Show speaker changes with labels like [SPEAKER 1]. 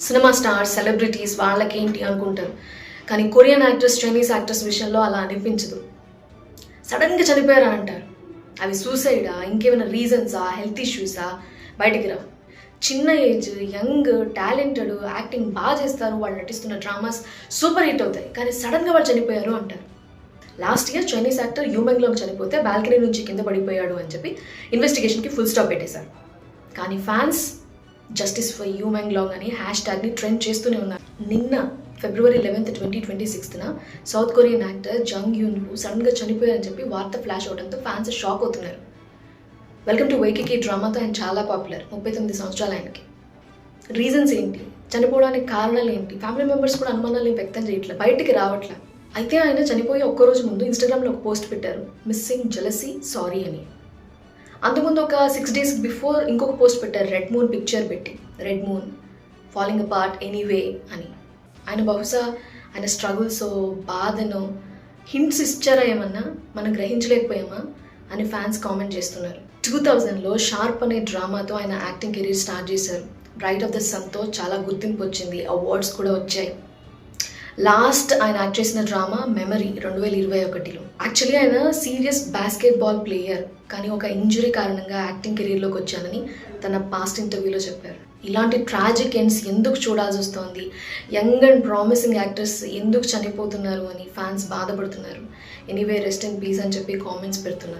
[SPEAKER 1] Cinema stars, celebrities వాళ్ళకేంటి అనుకుంటారు. కానీ కొరియన్ యాక్టర్స్, చైనీస్ యాక్టర్స్ విషయంలో అలా అనిపించదు. సడన్‌గా చనిపోయారా అంటారు. అవి సూసైడా, ఇంకేమైనా రీజన్సా, హెల్త్ ఇష్యూసా బయటికి రావు. చిన్న ఏజ్, యంగ్, టాలెంటెడ్, యాక్టింగ్ బాగా చేస్తారు. వాళ్ళు నటిస్తున్న డ్రామాస్ సూపర్ హిట్ అవుతాయి. కానీ సడన్‌గా వాళ్ళు చనిపోయారు అంటారు. Last year Chinese actor Yumeng Long చనిపోతే బాల్కనీ నుంచి కింద పడిపోయాడు అని చెప్పి ఇన్వెస్టిగేషన్కి ఫుల్ స్టాప్ పెట్టేశారు. కానీ fans justice for Yumeng Long అని హ్యాష్‌ట్యాగ్ని ట్రెండ్ చేస్తూనే ఉన్నారు. నిన్న February 11th, 2026న south Korean actor Jung Yoon Hoo సడన్గా చనిపోయారని చెప్పి వార్త ఫ్లాష్ అవడంతో ఫ్యాన్స్ షాక్ అవుతున్నారు. వెల్కమ్ టు వైకేకే డ్రామాతో ఆయన చాలా పాపులర్. 39 సంవత్సరాలు ఆయనకి. రీజన్స్ ఏంటి, చనిపోవడానికి కారణాలు ఏంటి, ఫ్యామిలీ మెంబర్స్ కూడా అనుమానాలు వ్యక్తం చేయట్లేదు, బయటికి రావట్లే. అయితే ఆయన చనిపోయి ఒక్కరోజు ముందు ఇన్స్టాగ్రామ్లో ఒక పోస్ట్ పెట్టారు, మిస్సింగ్ జెలసీ సారీ అని. అంతకుముందు ఒక 6 days బిఫోర్ ఇంకొక పోస్ట్ పెట్టారు, రెడ్ మూన్ పిక్చర్ పెట్టి, red moon falling apart anyway అని. ఆయన బహుశా ఆయన స్ట్రగుల్స్, బాధను హింట్స్ ఇచ్చారా ఏమన్నా, మనం గ్రహించలేకపోయామా అని ఫ్యాన్స్ కామెంట్ చేస్తున్నారు. 2000లో షార్ప్ అనే డ్రామాతో ఆయన యాక్టింగ్ కెరీర్ స్టార్ట్ చేశారు. బ్రైట్ ఆఫ్ ద సన్తో చాలా గుర్తింపు వచ్చింది, అవార్డ్స్ కూడా వచ్చాయి. లాస్ట్ ఆయన యాక్ట్ చేసిన డ్రామా మెమరీ 2021లో. యాక్చువల్లీ ఆయన సీరియస్ బాస్కెట్బాల్ ప్లేయర్, కానీ ఒక ఇంజరీ కారణంగా యాక్టింగ్ కెరీర్లోకి వచ్చానని తన పాస్ట్ ఇంటర్వ్యూలో చెప్పారు. ఇలాంటి ట్రాజిక్ ఎండ్స్ ఎందుకు చూడాల్సి వస్తుంది, యంగ్ అండ్ ప్రామిసింగ్ యాక్టర్స్ ఎందుకు చనిపోతున్నారు అని ఫ్యాన్స్ బాధపడుతున్నారు. ఎనీవే రెస్ట్ ఇన్ పీస్ అని చెప్పి కామెంట్స్ పెడుతున్నారు.